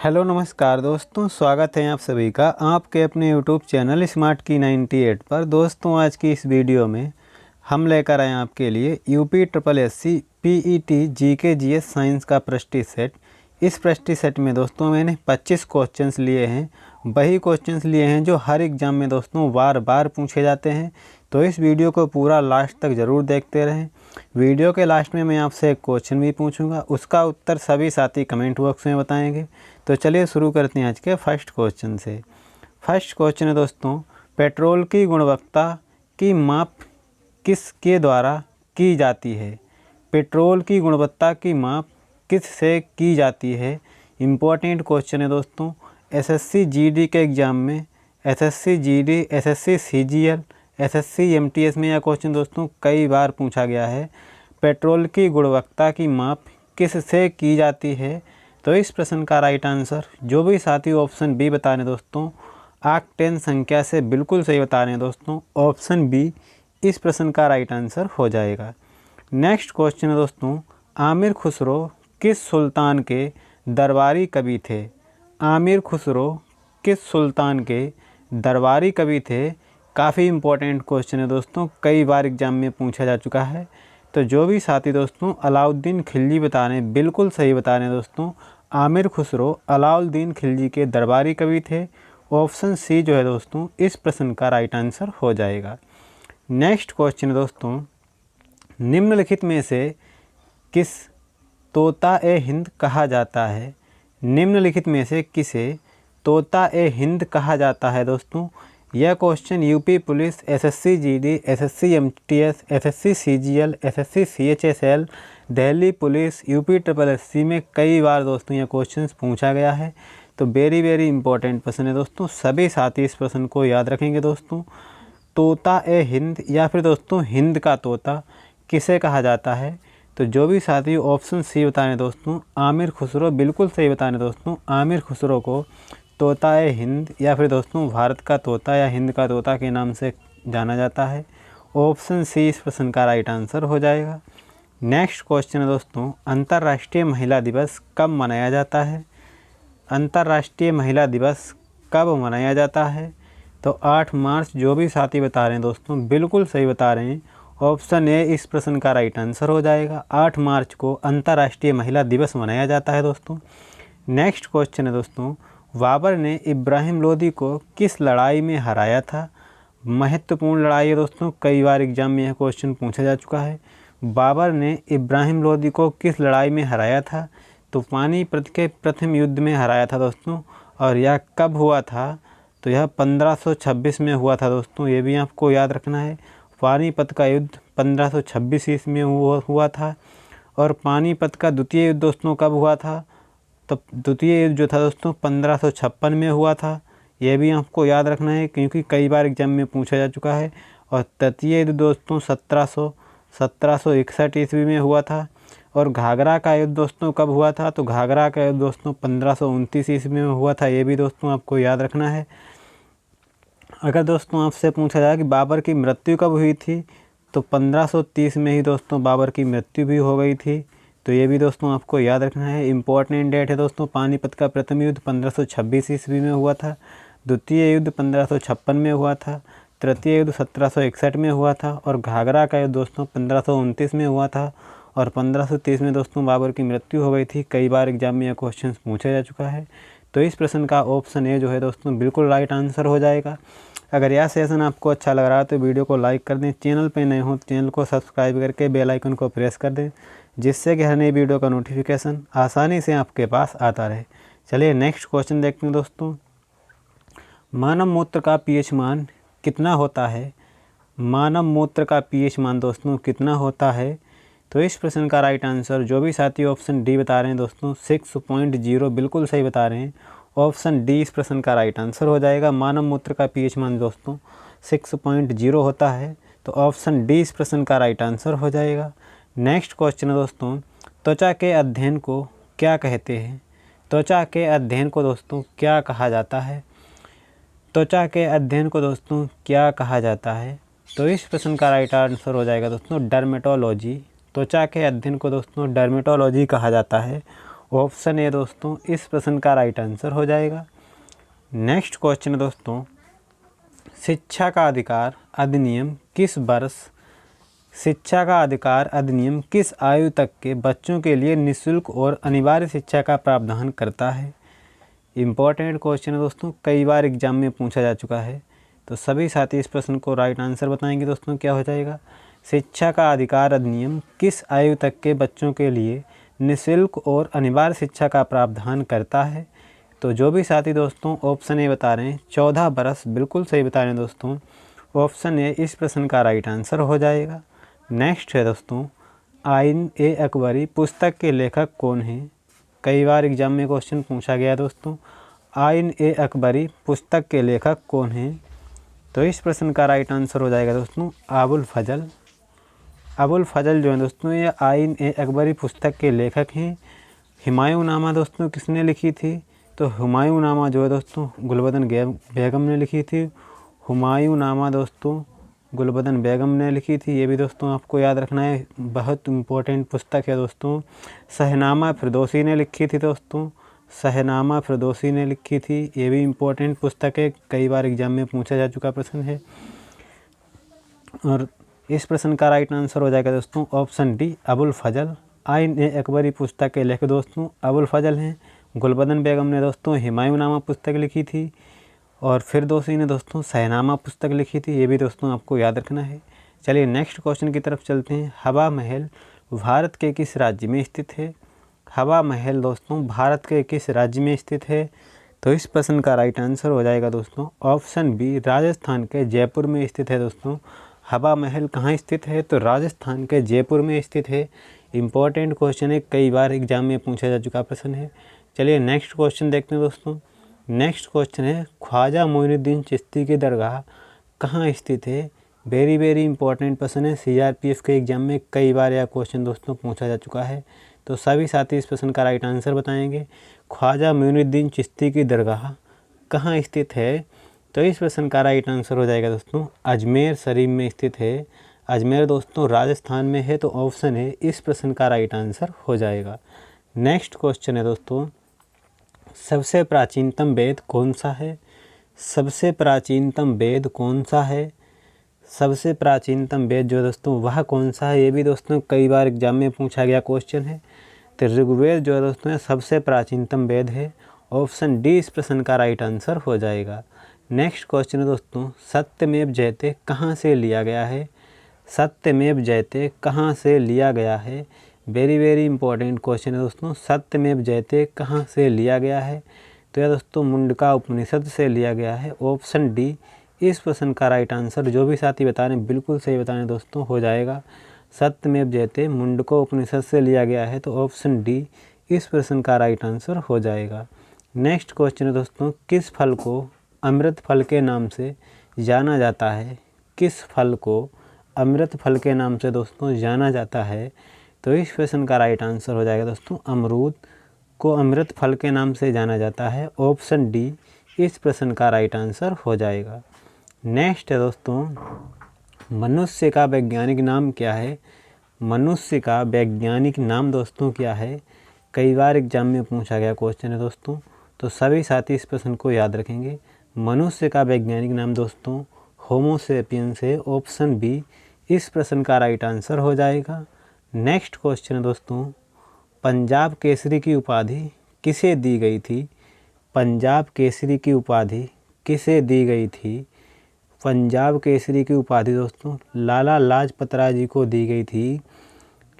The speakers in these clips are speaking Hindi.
हेलो नमस्कार दोस्तों, स्वागत है आप सभी का आपके अपने यूट्यूब चैनल स्मार्ट की 98 पर। दोस्तों आज की इस वीडियो में हम लेकर आए आपके लिए UP triple SC PET GK GS science का प्रश्न सेट। इस प्रश्न सेट में दोस्तों मैंने 25 क्वेश्चंस लिए हैं। वही क्वेश्चंस लिए हैं जो हर एग्ज़ाम में दोस्तों बार बार पूछे जाते हैं। तो इस वीडियो को पूरा लास्ट तक ज़रूर देखते रहें। वीडियो के लास्ट में मैं आपसे एक क्वेश्चन भी पूछूंगा, उसका उत्तर सभी साथी कमेंट बॉक्स में बताएंगे। तो चलिए शुरू करते हैं आज के फर्स्ट क्वेश्चन से। फर्स्ट क्वेश्चन है दोस्तों, पेट्रोल की गुणवत्ता की माप किसके द्वारा की जाती है? पेट्रोल की गुणवत्ता की माप किस से की जाती है? इम्पोर्टेंट क्वेश्चन है दोस्तों। एसएससी जीडी के एग्ज़ाम में, SSC GD, SSC CGL, SSC MTS में यह क्वेश्चन दोस्तों कई बार पूछा गया है। पेट्रोल की गुणवत्ता की माप किस से की जाती है? तो इस प्रश्न का राइट आंसर, जो भी साथी ऑप्शन बी बता रहे हैं दोस्तों, ऑक्टेन संख्या से बिल्कुल सही बता रहे हैं दोस्तों, ऑप्शन बी इस प्रश्न का राइट आंसर हो जाएगा। नेक्स्ट क्वेश्चन है दोस्तों, आमिर खुसरो किस सुल्तान के दरबारी कवि थे? आमिर खुसरो किस सुल्तान के दरबारी कवि थे? काफ़ी इम्पोर्टेंट क्वेश्चन है दोस्तों, कई बार एग्जाम में पूछा जा चुका है। तो जो भी साथी दोस्तों अलाउद्दीन खिलजी बता रहे हैं, बिल्कुल सही बता रहे हैं दोस्तों, आमिर खुसरो अलाउद्दीन खिलजी के दरबारी कवि थे। ऑप्शन सी जो है दोस्तों इस प्रश्न का राइट आंसर हो जाएगा। नेक्स्ट क्वेश्चन है दोस्तों, निम्नलिखित में से किस तोता ए हिंद कहा जाता है? निम्नलिखित में से किसे तोता ए हिंद कहा जाता है दोस्तों? यह question UP police, SSC GD, SSC MTS, SSC CGL, SSC CHSL, Delhi police, UP triple SC में कई बार दोस्तों यह क्वेश्चन पूछा गया है। तो वेरी इंपॉर्टेंट प्रश्न है दोस्तों, सभी साथी इस प्रश्न को याद रखेंगे दोस्तों। तोता ए हिंद या फिर दोस्तों हिंद का तोता किसे कहा जाता है? तो जो भी साथी ऑप्शन सी बता रहे हैं दोस्तों, आमिर खुसरो, बिल्कुल सही बता रहे हैं दोस्तों, आमिर खुसरो को तोता ए हिंद या फिर दोस्तों भारत का तोता या हिंद का तोता के नाम से जाना जाता है। ऑप्शन सी इस प्रश्न का राइट आंसर हो जाएगा। नेक्स्ट क्वेश्चन है दोस्तों, अंतर्राष्ट्रीय महिला दिवस कब मनाया जाता है? अंतर्राष्ट्रीय महिला दिवस कब मनाया जाता है? तो 8 मार्च। जो भी साथी बता रहे हैं दोस्तों बिल्कुल सही बता रहे हैं, ऑप्शन ए इस प्रश्न का राइट आंसर हो जाएगा। 8 मार्च को अंतर्राष्ट्रीय महिला दिवस मनाया जाता है दोस्तों। नेक्स्ट क्वेश्चन है दोस्तों, बाबर ने इब्राहिम लोदी को किस लड़ाई में हराया था? महत्वपूर्ण लड़ाई है दोस्तों, कई बार एग्जाम में यह क्वेश्चन पूछा जा चुका है। बाबर ने इब्राहिम लोदी को किस लड़ाई में हराया था? तो पानीपत के प्रथम युद्ध में हराया था दोस्तों। और यह कब हुआ था? तो यह 1526 में हुआ था दोस्तों, ये भी आपको याद रखना है। पानीपत का युद्ध 1526 ईस्वी में हुआ था। और पानीपत का द्वितीय युद्ध दोस्तों कब हुआ था? तो द्वितीय युद्ध जो था दोस्तों 1556 में हुआ था। ये भी आपको याद रखना है क्योंकि कई बार एग्जाम में पूछा जा चुका है। और तृतीय युद्ध दोस्तों 1761 ईस्वी में हुआ था। और घाघरा का युद्ध दोस्तों कब हुआ था? तो घाघरा का युद्ध दोस्तों 1529 ईस्वी में हुआ था। ये भी दोस्तों आपको याद रखना है। अगर दोस्तों आपसे पूछा जाए कि बाबर की मृत्यु कब हुई थी, तो 1530 में ही दोस्तों बाबर की मृत्यु भी हो गई थी। तो ये भी दोस्तों आपको याद रखना है। इम्पोर्टेंट डेट है दोस्तों, पानीपत का प्रथम युद्ध 1526 ईस्वी में हुआ था। द्वितीय युद्ध 1556 में हुआ था। तृतीय युद्ध 1761 में हुआ था। और घाघरा का युद्ध दोस्तों 1529 में हुआ था। और 1530 में दोस्तों बाबर की मृत्यु हो गई थी। कई बार एग्जाम में यह क्वेश्चन पूछा जा चुका है। तो इस प्रश्न का ऑप्शन ए जो है दोस्तों बिल्कुल राइट आंसर हो जाएगा। अगर यह सेशन आपको अच्छा लग रहा है तो वीडियो को लाइक कर दें। चैनल पर नए हो तो चैनल को सब्सक्राइब करके बेल आइकन को प्रेस कर दें, जिससे कि हर नई वीडियो का नोटिफिकेशन आसानी से आपके पास आता रहे। चलिए नेक्स्ट क्वेश्चन देखते हैं दोस्तों, मानव मूत्र का पीएच मान कितना होता है? मानव मूत्र का पीएच मान दोस्तों कितना होता है? तो इस प्रश्न का राइट आंसर, जो भी साथी ऑप्शन डी बता रहे हैं दोस्तों 6.0, बिल्कुल सही बता रहे हैं। ऑप्शन डी इस प्रश्न का राइट आंसर हो जाएगा। मानव मूत्र का पीएच मान दोस्तों 6.0 होता है। तो ऑप्शन डी इस प्रश्न का राइट आंसर हो जाएगा। नेक्स्ट क्वेश्चन है दोस्तों, त्वचा के अध्ययन को क्या कहते हैं? त्वचा के अध्ययन को दोस्तों क्या कहा जाता है? त्वचा के अध्ययन को दोस्तों क्या कहा जाता है? तो इस प्रश्न का राइट आंसर हो जाएगा दोस्तों डर्मेटोलॉजी। त्वचा के अध्ययन को दोस्तों डर्मेटोलॉजी कहा जाता है। ऑप्शन ए दोस्तों इस प्रश्न का राइट आंसर हो जाएगा। नेक्स्ट क्वेश्चन है दोस्तों, शिक्षा का अधिकार अधिनियम किस वर्ष शिक्षा का अधिकार अधिनियम किस आयु तक के बच्चों के लिए निःशुल्क और अनिवार्य शिक्षा का प्रावधान करता है। इम्पॉर्टेंट क्वेश्चन है दोस्तों, कई बार एग्जाम में पूछा जा चुका है, तो सभी साथी इस प्रश्न को राइट आंसर बताएंगे दोस्तों। क्या हो जाएगा, शिक्षा का अधिकार अधिनियम किस आयु तक के बच्चों के लिए निःशुल्क और अनिवार्य शिक्षा का प्रावधान करता है। तो जो भी साथी दोस्तों ऑप्शन ए बता रहे हैं 14 बरस, बिल्कुल सही बता रहे हैं दोस्तों। ऑप्शन ए इस प्रश्न का राइट आंसर हो जाएगा। नेक्स्ट है दोस्तों, आइन ए अकबरी पुस्तक के लेखक कौन हैं। कई बार एग्जाम में क्वेश्चन पूछा गया दोस्तों, आइन ए अकबरी पुस्तक के लेखक कौन हैं। तो इस प्रश्न का राइट आंसर हो जाएगा दोस्तों अबुल फजल। अबुल फजल जो है दोस्तों ये आइन ए अकबरी पुस्तक के लेखक हैं। हुमायूं नामा दोस्तों किसने लिखी थी, तो हुमायूं नामा जो है दोस्तों गुलबदन बेगम ने लिखी थी। हुमायूं नामा दोस्तों गुलबदन बेगम ने लिखी थी, ये भी दोस्तों आपको याद रखना है, बहुत इम्पोर्टेंट पुस्तक है दोस्तों। शहनामा फिरदौसी ने लिखी थी दोस्तों, शहनामा फिरदौसी ने लिखी थी, ये भी इम्पोर्टेंट पुस्तक है, कई बार एग्जाम में पूछा जा चुका प्रश्न है। और इस प्रश्न का राइट आंसर हो जाएगा दोस्तों ऑप्शन डी अबुल फजल। आइन ए अकबरी पुस्तक के लेखक दोस्तों अबुल फजल हैं। गुलबदन बेगम ने दोस्तों हुमायूं नामा पुस्तक लिखी थी और फिरदौसी ने दोस्तों शहनामा पुस्तक लिखी थी, ये भी दोस्तों आपको याद रखना है। चलिए नेक्स्ट क्वेश्चन की तरफ चलते हैं। हवा महल भारत के किस राज्य में स्थित है। हवा महल दोस्तों भारत के किस राज्य में स्थित है। तो इस प्रश्न का राइट आंसर हो जाएगा दोस्तों ऑप्शन बी राजस्थान के जयपुर में स्थित है दोस्तों। हवा महल कहाँ स्थित है, तो राजस्थान के जयपुर में स्थित है। इम्पॉर्टेंट क्वेश्चन है, कई बार एग्जाम में पूछा जा चुका प्रश्न है। चलिए नेक्स्ट क्वेश्चन देखते हैं दोस्तों। नेक्स्ट क्वेश्चन है ख्वाजा मोइनुद्दीन चिश्ती की दरगाह कहाँ स्थित है। वेरी इंपॉर्टेंट प्रश्न है, CRPF के एग्जाम में कई बार यह क्वेश्चन दोस्तों पूछा जा चुका है, तो सभी साथी इस प्रश्न का राइट आंसर बताएंगे। ख्वाजा मोइनुद्दीन चिश्ती की दरगाह कहाँ स्थित है, तो इस प्रश्न का राइट आंसर हो जाएगा दोस्तों अजमेर शरीफ में स्थित है। अजमेर दोस्तों राजस्थान में है, तो ऑप्शन है इस प्रश्न का राइट आंसर हो जाएगा। नेक्स्ट क्वेश्चन है दोस्तों, सबसे प्राचीनतम वेद कौन सा है। सबसे प्राचीनतम वेद कौन सा है, सबसे प्राचीनतम वेद जो दोस्तों वह कौन सा है, ये भी दोस्तों कई बार एग्जाम में पूछा गया क्वेश्चन है। तो ऋग्वेद जो है दोस्तों सबसे प्राचीनतम वेद है। ऑप्शन डी इस प्रश्न का राइट आंसर हो जाएगा। नेक्स्ट क्वेश्चन है दोस्तों, सत्यमेव जयते कहाँ से लिया गया है। सत्यमेव जयते कहाँ से लिया गया है। वेरी इंपॉर्टेंट क्वेश्चन है दोस्तों, सत्यमेव जयते कहाँ से लिया गया है। तो यह दोस्तों मुंडका उपनिषद से लिया गया है। ऑप्शन डी इस प्रश्न का राइट आंसर, जो भी साथी बता रहे हैं बिल्कुल सही बता रहे हैं दोस्तों, हो जाएगा। सत्यमेव जयते मुंडका उपनिषद से लिया गया है, तो ऑप्शन डी इस प्रश्न का राइट आंसर हो जाएगा। नेक्स्ट क्वेश्चन है दोस्तों, किस फल को अमृत फल के नाम से जाना जाता है। किस फल को अमृत फल के नाम से दोस्तों जाना जाता है, तो इस प्रश्न का राइट आंसर हो जाएगा दोस्तों अमरूद को अमृत फल के नाम से जाना जाता है। ऑप्शन डी इस प्रश्न का राइट आंसर हो जाएगा। नेक्स्ट है दोस्तों, मनुष्य का वैज्ञानिक नाम क्या है। मनुष्य का वैज्ञानिक नाम दोस्तों क्या है, कई बार एग्जाम में पूछा गया क्वेश्चन है दोस्तों, तो सभी साथी इस प्रश्न को याद रखेंगे। मनुष्य का वैज्ञानिक नाम दोस्तों होमो सेपियंस है। ऑप्शन बी इस प्रश्न का राइट आंसर हो जाएगा। नेक्स्ट क्वेश्चन है दोस्तों, पंजाब केसरी की उपाधि किसे दी गई थी। पंजाब केसरी की उपाधि किसे दी गई थी। पंजाब केसरी की उपाधि दोस्तों लाला लाजपत राय जी को दी गई थी।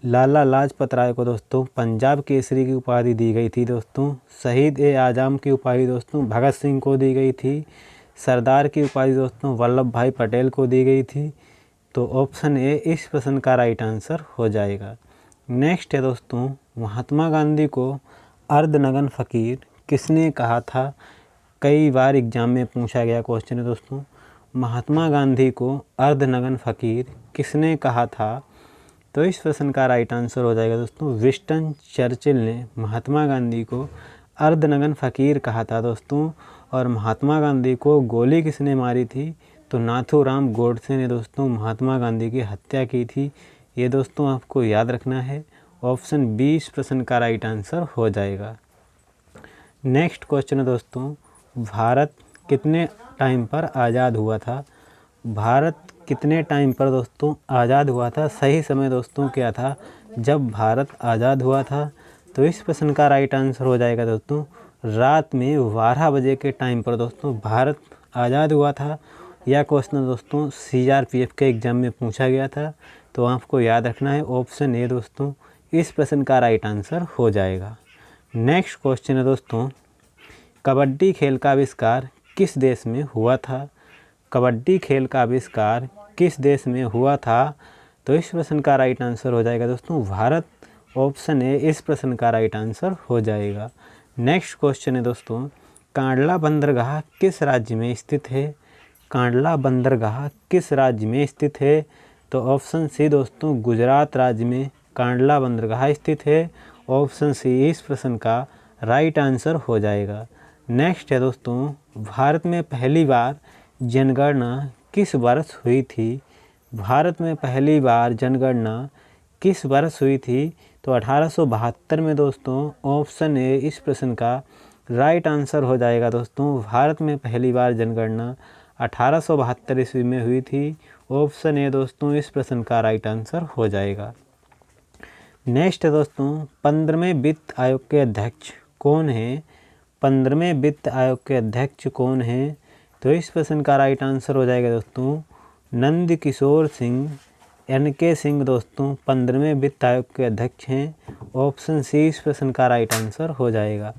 लाला लाजपत राय को दोस्तों पंजाब केसरी की उपाधि दी गई थी दोस्तों। शहीद ए आज़म की उपाधि दोस्तों भगत सिंह को दी गई थी। सरदार की उपाधि दोस्तों वल्लभ भाई पटेल को दी गई थी। तो ऑप्शन ए इस प्रश्न का राइट आंसर हो जाएगा। नेक्स्ट है दोस्तों, महात्मा गांधी को अर्धनग्न फ़कीर किसने कहा था। कई बार एग्जाम में पूछा गया क्वेश्चन है दोस्तों, महात्मा गांधी को अर्धनग्न फ़कीर किसने कहा था, तो इस प्रश्न का राइट आंसर हो जाएगा दोस्तों विंस्टन चर्चिल ने महात्मा गांधी को अर्धनग्न फ़कीर कहा था दोस्तों। और महात्मा गांधी को गोली किसने मारी थी, तो नाथूराम गोडसे ने दोस्तों महात्मा गांधी की हत्या की थी। ये दोस्तों आपको याद रखना है। ऑप्शन बी इस प्रश्न का राइट आंसर हो जाएगा। नेक्स्ट क्वेश्चन है दोस्तों, भारत कितने टाइम पर आज़ाद हुआ था? भारत कितने टाइम पर दोस्तों आज़ाद हुआ था? सही समय दोस्तों क्या था जब भारत आज़ाद हुआ था? तो इस प्रश्न का राइट आंसर हो जाएगा दोस्तों रात में 12 बजे के टाइम पर दोस्तों भारत आज़ाद हुआ था। यह क्वेश्चन दोस्तों CRPF के एग्ज़ाम में पूछा गया था, तो आपको याद रखना है ऑप्शन ए दोस्तों इस प्रश्न का राइट आंसर हो जाएगा। नेक्स्ट क्वेश्चन है दोस्तों, कबड्डी खेल का आविष्कार किस देश में हुआ था? कबड्डी खेल का आविष्कार किस देश में हुआ था? तो इस प्रश्न का राइट आंसर हो जाएगा दोस्तों भारत। ऑप्शन ए इस प्रश्न का राइट आंसर हो जाएगा। नेक्स्ट क्वेश्चन है दोस्तों, कांडला बंदरगाह किस राज्य में स्थित है? कांडला बंदरगाह किस राज्य में स्थित है? तो ऑप्शन सी दोस्तों गुजरात राज्य में कांडला बंदरगाह स्थित है। ऑप्शन सी इस प्रश्न का राइट आंसर हो जाएगा। नेक्स्ट है दोस्तों, भारत में पहली बार जनगणना किस वर्ष हुई थी? भारत में पहली बार जनगणना किस वर्ष हुई थी? तो 1872 में दोस्तों। ऑप्शन ए इस प्रश्न का राइट आंसर हो जाएगा दोस्तों भारत में पहली बार जनगणना 1872 ईस्वी में हुई थी। ऑप्शन ए दोस्तों इस प्रश्न का राइट आंसर हो जाएगा। नेक्स्ट है दोस्तों, 15वें वित्त आयोग के अध्यक्ष कौन हैं? 15वें वित्त आयोग के अध्यक्ष कौन हैं? तो इस प्रश्न का राइट आंसर हो जाएगा दोस्तों नंद किशोर सिंह NK सिंह दोस्तों 15वें वित्त आयोग के अध्यक्ष हैं। ऑप्शन सी इस प्रश्न का राइट आंसर हो जाएगा।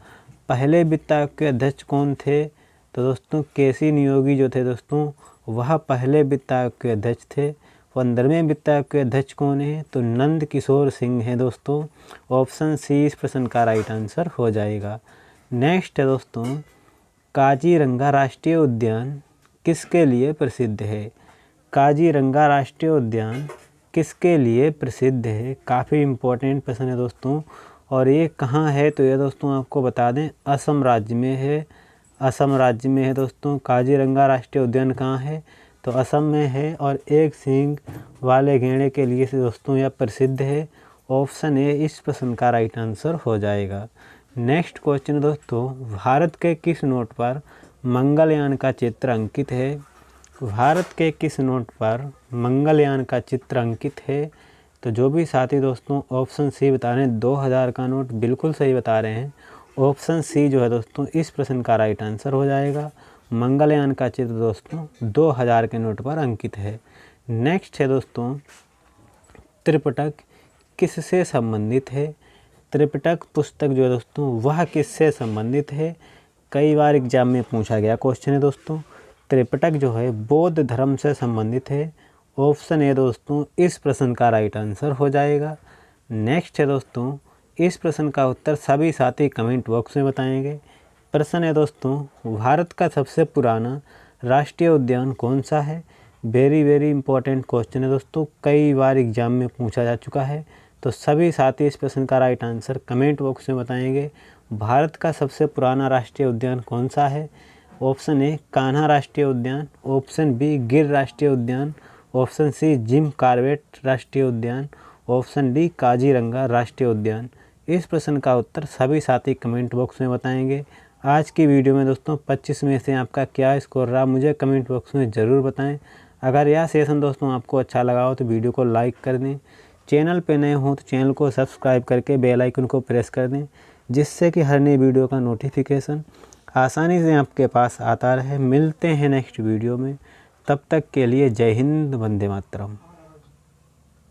पहले वित्त आयोग के अध्यक्ष कौन थे? तो दोस्तों KC नियोगी जो थे दोस्तों वह पहले वित्त आयोग के अध्यक्ष थे। 15वें वित्त आयोग के अध्यक्ष कौन है? तो नंद किशोर सिंह हैं दोस्तों। ऑप्शन सी इस प्रश्न का राइट आंसर हो जाएगा। नेक्स्ट है दोस्तों, काजीरंगा राष्ट्रीय उद्यान किसके लिए प्रसिद्ध है? काजीरंगा राष्ट्रीय उद्यान किसके लिए प्रसिद्ध है? काफ़ी इम्पोर्टेंट प्रश्न है दोस्तों। और ये कहाँ है? तो ये दोस्तों आपको बता दें असम राज्य में है। असम राज्य में है दोस्तों। काजीरंगा राष्ट्रीय उद्यान कहाँ है? तो असम में है। और एक सींग वाले गैंडे के लिए से दोस्तों यह प्रसिद्ध है। ऑप्शन ए इस प्रश्न का राइट आंसर हो जाएगा। नेक्स्ट क्वेश्चन दोस्तों, भारत के किस नोट पर मंगलयान का चित्र अंकित है? भारत के किस नोट पर मंगलयान का चित्र अंकित है? तो जो भी साथी दोस्तों ऑप्शन सी बता रहे हैं 2000 का नोट बिल्कुल सही बता रहे हैं। ऑप्शन सी जो है दोस्तों इस प्रश्न का राइट आंसर हो जाएगा। मंगलयान का चित्र दोस्तों 2000 के नोट पर अंकित है। नेक्स्ट है दोस्तों, त्रिपिटक किससे संबंधित है? त्रिपिटक पुस्तक जो है दोस्तों वह किससे संबंधित है? कई बार एग्जाम में पूछा गया क्वेश्चन है दोस्तों। त्रिपिटक जो है बौद्ध धर्म से संबंधित है। ऑप्शन ए दोस्तों इस प्रश्न का राइट आंसर हो जाएगा। नेक्स्ट है दोस्तों, इस प्रश्न का उत्तर सभी साथी कमेंट बॉक्स में बताएंगे। प्रश्न है दोस्तों, भारत का सबसे पुराना राष्ट्रीय उद्यान कौन सा है? वेरी इंपॉर्टेंट क्वेश्चन है दोस्तों, कई बार एग्जाम में पूछा जा चुका है। तो सभी साथी इस प्रश्न का राइट आंसर कमेंट बॉक्स में बताएंगे। भारत का सबसे पुराना राष्ट्रीय उद्यान कौन सा है? ऑप्शन ए कान्हा राष्ट्रीय उद्यान। ऑप्शन बी गिर राष्ट्रीय उद्यान। ऑप्शन सी जिम कॉर्बेट राष्ट्रीय उद्यान। ऑप्शन डी काजीरंगा राष्ट्रीय उद्यान। इस प्रश्न का उत्तर सभी साथी कमेंट बॉक्स में बताएंगे। आज की वीडियो में दोस्तों 25 में से आपका क्या स्कोर रहा मुझे कमेंट बॉक्स में ज़रूर बताएं। अगर यह सेशन दोस्तों आपको अच्छा लगा हो तो वीडियो को लाइक कर दें। चैनल पे नए हो तो चैनल को सब्सक्राइब करके बेल आइकन को प्रेस कर दें, जिससे कि हर नई वीडियो का नोटिफिकेशन आसानी से आपके पास आता रहे। मिलते हैं नेक्स्ट वीडियो में, तब तक के लिए जय हिंद, वंदे मातरम।